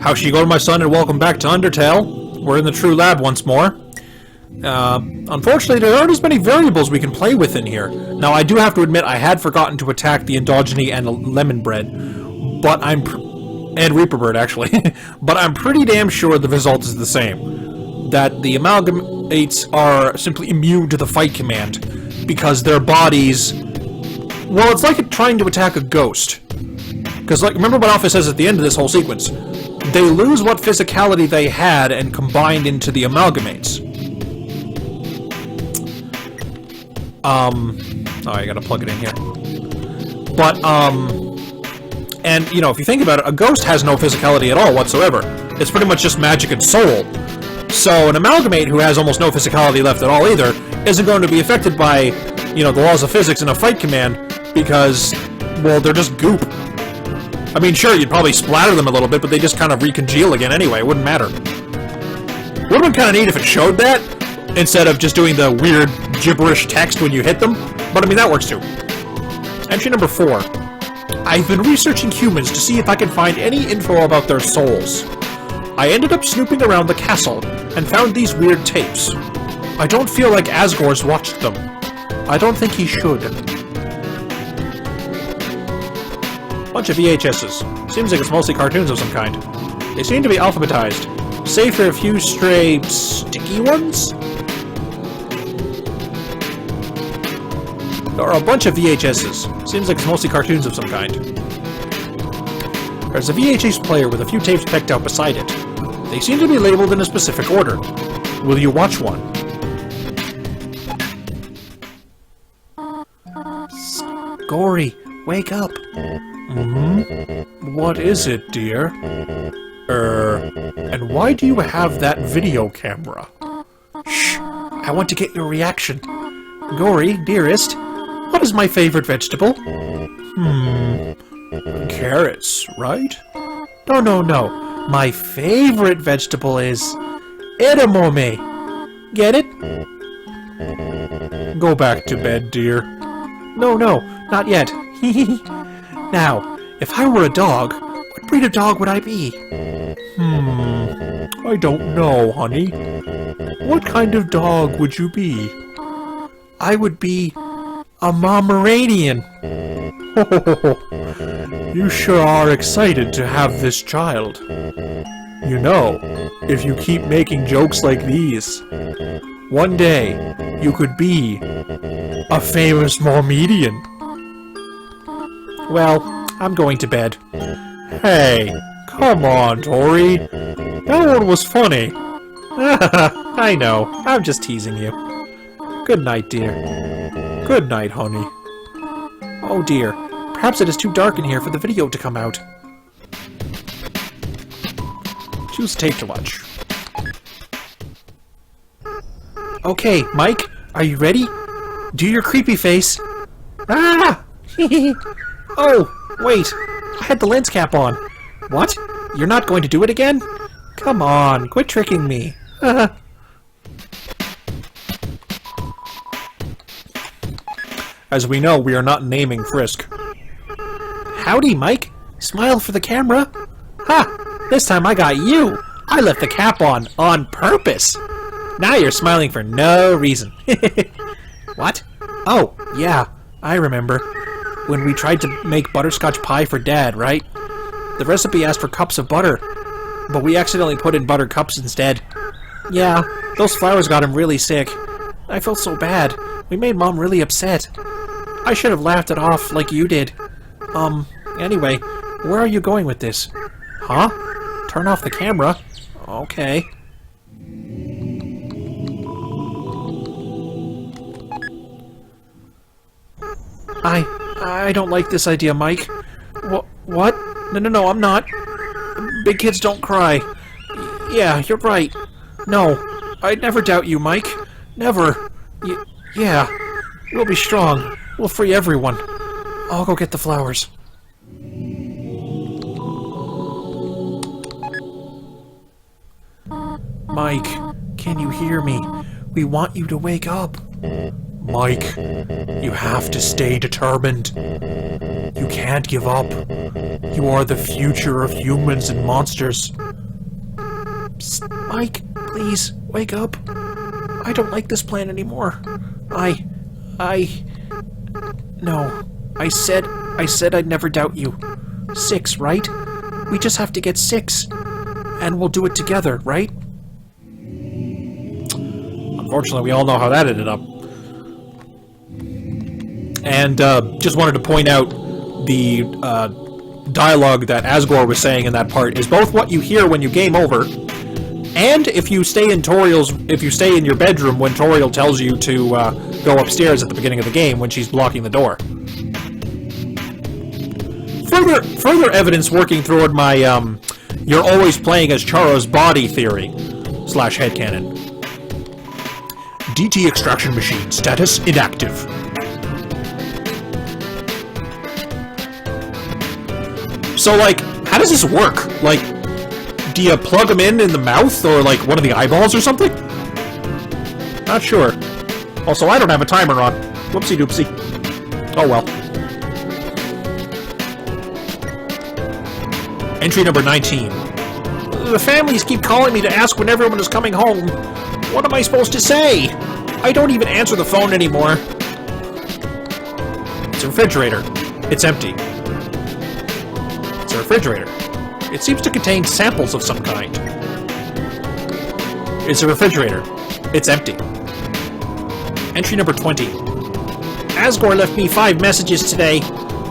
How's she going, my son, and welcome back to Undertale. We're in the true lab once more. Unfortunately, there aren't as many variables we can play with in here. Now, I do have to admit, I had forgotten to attack the Endogeny and Lemon Bread, but and Reaper Bird, actually. But I'm pretty damn sure the result is the same. That the Amalgamates are simply immune to the fight command, because their bodies... Well, it's like trying to attack a ghost. Because, like, remember what Alpha says at the end of this whole sequence. They lose what physicality they had and combined into the Amalgamates. Oh, I gotta plug it in here. But, and, you know, if you think about it, a ghost has no physicality at all whatsoever. It's pretty much just magic and soul. So, an Amalgamate who has almost no physicality left at all either isn't going to be affected by, you know, the laws of physics in a fight command because, well, they're just goop. I mean, sure, you'd probably splatter them a little bit, but they just kind of recongeal again anyway. It wouldn't matter. Would have been kind of neat if it showed that, instead of just doing the weird gibberish text when you hit them. But, I mean, that works too. Entry number 4. I've been researching humans to see if I can find any info about their souls. I ended up snooping around the castle, and found these weird tapes. I don't feel like Asgore's watched them. I don't think he should. Bunch of VHSs. Seems like it's mostly cartoons of some kind. They seem to be alphabetized, save for a few stray, sticky ones? There are a bunch of VHSs. Seems like it's mostly cartoons of some kind. There's a VHS player with a few tapes pegged out beside it. They seem to be labeled in a specific order. Will you watch one? Gory, wake up. What is it, dear? And why do you have that video camera? Shh, I want to get your reaction. Gory, dearest, what is my favorite vegetable? Carrots, right? No. My favorite vegetable is... edamame. Get it? Go back to bed, dear. No, not yet. Now, if I were a dog, what breed of dog would I be? I don't know, honey. What kind of dog would you be? I would be a Pomeranian. You sure are excited to have this child. You know, if you keep making jokes like these, one day you could be a famous Mormedian. Well, I'm going to bed. Hey, come on, Tori. That one was funny. I know, I'm just teasing you. Good night, dear. Good night, honey. Oh dear, perhaps it is too dark in here for the video to come out. Choose tape to watch. Okay, Mike, are you ready? Do your creepy face. Ah! Oh, wait, I had the lens cap on. What? You're not going to do it again? Come on, quit tricking me. As we know, we are not naming Frisk. Howdy, Mike. Smile for the camera. Ha! This time I got you. I left the cap on purpose. Now you're smiling for no reason. What? Oh, yeah, I remember. When we tried to make butterscotch pie for Dad, right? The recipe asked for cups of butter, but we accidentally put in buttered cups instead. Yeah, those flowers got him really sick. I felt so bad. We made Mom really upset. I should have laughed it off like you did. Anyway, where are you going with this? Huh? Turn off the camera? Okay. I don't like this idea, Mike. What? No, I'm not. Big kids don't cry. Yeah, you're right. No, I'd never doubt you, Mike. Never. Yeah. We'll be strong. We'll free everyone. I'll go get the flowers. Mike, can you hear me? We want you to wake up. Mike, you have to stay determined. You can't give up. You are the future of humans and monsters. Psst, Mike, please, wake up. I don't like this plan anymore. No. I said I'd never doubt you. 6, right? We just have to get 6. And we'll do it together, right? Unfortunately, we all know how that ended up. And, just wanted to point out the, dialogue that Asgore was saying in that part is both what you hear when you game over, and if you stay in your bedroom when Toriel tells you to, go upstairs at the beginning of the game when she's blocking the door. Further evidence working toward my, you're always playing as Charo's body theory, / headcanon. DT extraction machine status inactive. So, like, how does this work? Like, do you plug them in the mouth, or, like, one of the eyeballs or something? Not sure. Also, I don't have a timer on. Whoopsie doopsie. Oh well. Entry number 19. The families keep calling me to ask when everyone is coming home. What am I supposed to say? I don't even answer the phone anymore. It's a refrigerator. It's empty. It's a refrigerator. It seems to contain samples of some kind. It's a refrigerator. It's empty. Entry number 20. Asgore left me 5 messages today.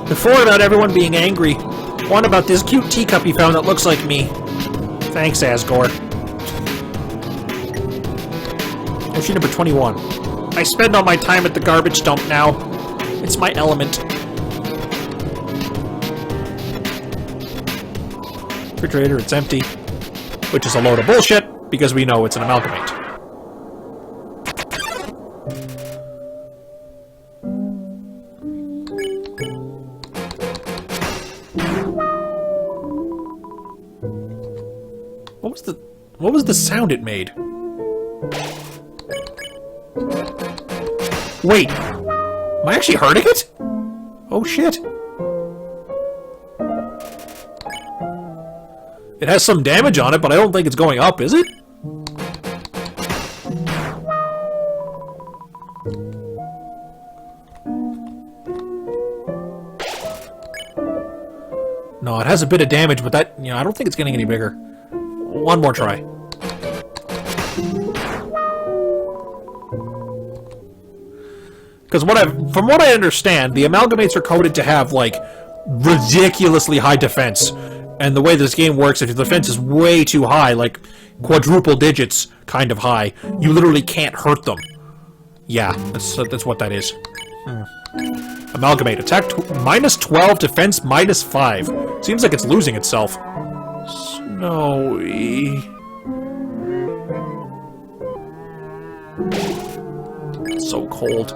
The 4 about everyone being angry. 1 about this cute teacup he found that looks like me. Thanks, Asgore. Entry number 21. I spend all my time at the garbage dump now. It's my element. Refrigerator, it's empty. Which is a load of bullshit, because we know it's an amalgamate. What was the sound it made? Wait, am I actually hurting it? Oh shit. It has some damage on it, but I don't think it's going up, is it? No, it has a bit of damage, but that, I don't think it's getting any bigger. One more try. Because from what I understand, the amalgamates are coded to have, like, ridiculously high defense. And the way this game works, if the defense is way too high, like quadruple digits kind of high, you literally can't hurt them. Yeah, that's what that is. Amalgamate. Attack minus 12, defense minus 5. Seems like it's losing itself. Snowy. It's so cold.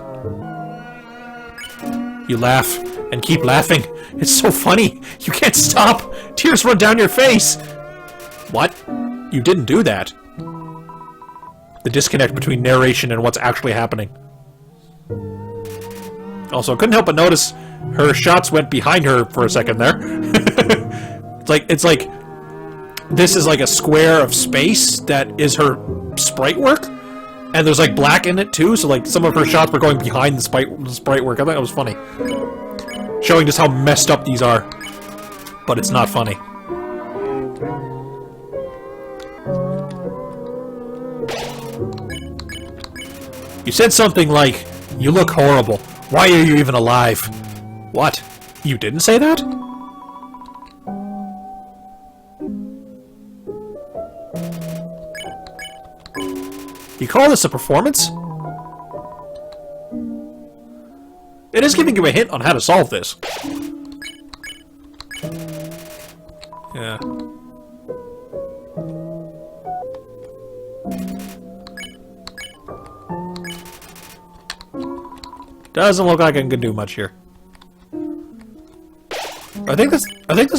You laugh, and keep laughing. It's so funny. You can't stop. Tears run down your face. What? You didn't do that. The disconnect between narration and what's actually happening. Also, couldn't help but notice her shots went behind her for a second there. It's like this is like a square of space that is her sprite work, and there's like black in it too. So like some of her shots were going behind the sprite work. I thought it was funny, showing just how messed up these are. But it's not funny. You said something like, "You look horrible. Why are you even alive?" What? You didn't say that? You call this a performance? It is giving you a hint on how to solve this. Yeah. Doesn't look like I can do much here. I think this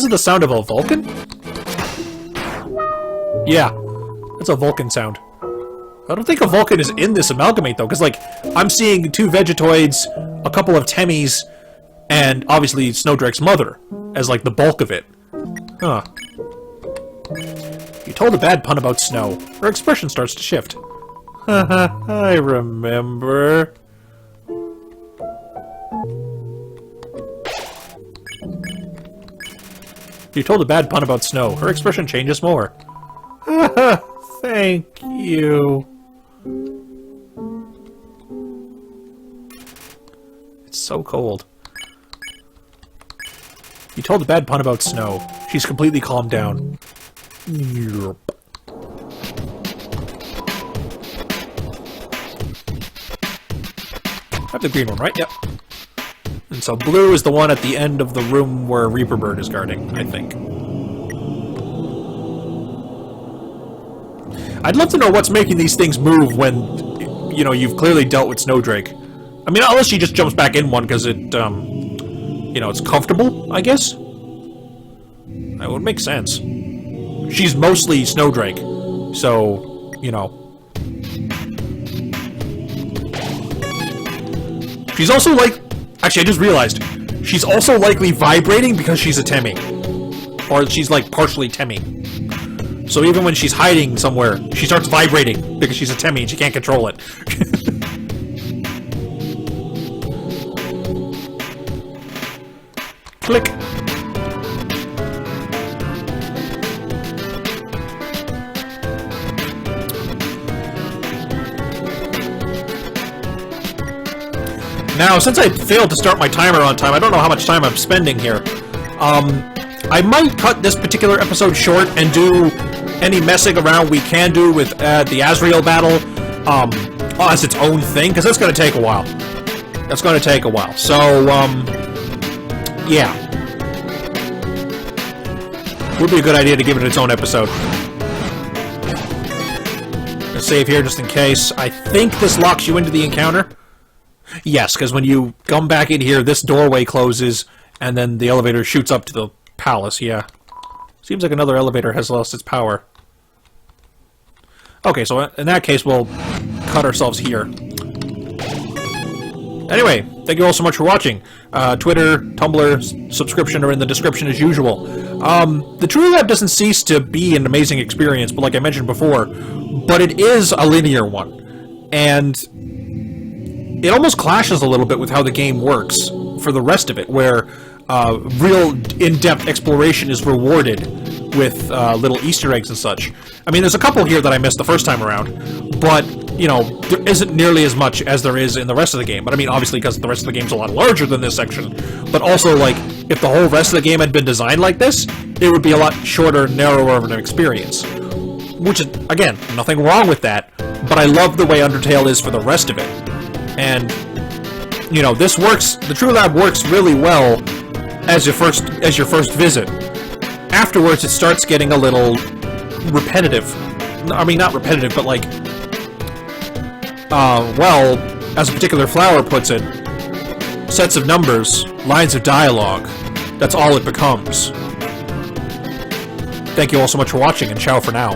is the sound of a Vulcan? Yeah, it's a Vulcan sound. I don't think a Vulcan is in this amalgamate though, because like I'm seeing 2 Vegetoids, a couple of Temmies, and obviously Snowdrake's mother as like the bulk of it. Huh. You told a bad pun about snow. Her expression starts to shift. Haha, I remember. You told a bad pun about snow. Her expression changes more. Haha, thank you. It's so cold. You told a bad pun about snow. She's completely calmed down. Yep. I have the green one, right? Yep. And so blue is the one at the end of the room where Reaper Bird is guarding, I think. I'd love to know what's making these things move when, you know, you've clearly dealt with Snowdrake. I mean, unless she just jumps back in one because it, you know, it's comfortable, I guess? That would make sense. She's mostly Snowdrake, so, you know. She's also like... Actually, I just realized. She's also likely vibrating because she's a Temmie. Or she's, like, partially Temmie. So even when she's hiding somewhere, she starts vibrating because she's a Temmie and she can't control it. Click. Now, since I failed to start my timer on time, I don't know how much time I'm spending here. I might cut this particular episode short and do any messing around we can do with the Azrael battle as its own thing, because that's going to take a while. That's going to take a while. So, yeah. Would be a good idea to give it its own episode. Let's save here just in case. I think this locks you into the encounter. Yes, because when you come back in here, this doorway closes, and then the elevator shoots up to the palace, yeah. Seems like another elevator has lost its power. Okay, so in that case, we'll cut ourselves here. Anyway, thank you all so much for watching. Twitter, Tumblr, subscription are in the description as usual. The True Lab doesn't cease to be an amazing experience, but like I mentioned before, but it is a linear one. And it almost clashes a little bit with how the game works for the rest of it, where real in-depth exploration is rewarded with little Easter eggs and such. I mean, there's a couple here that I missed the first time around, but, you know, there isn't nearly as much as there is in the rest of the game. But I mean, obviously, because the rest of the game's a lot larger than this section, but also, like, if the whole rest of the game had been designed like this, it would be a lot shorter, narrower of an experience. Which is, again, nothing wrong with that, but I love the way Undertale is for the rest of it. And, you know, this works, the True Lab works really well as your first visit. Afterwards, it starts getting a little repetitive. I mean, not repetitive, but like, well, as a particular flower puts it, sets of numbers, lines of dialogue, that's all it becomes. Thank you all so much for watching, and ciao for now.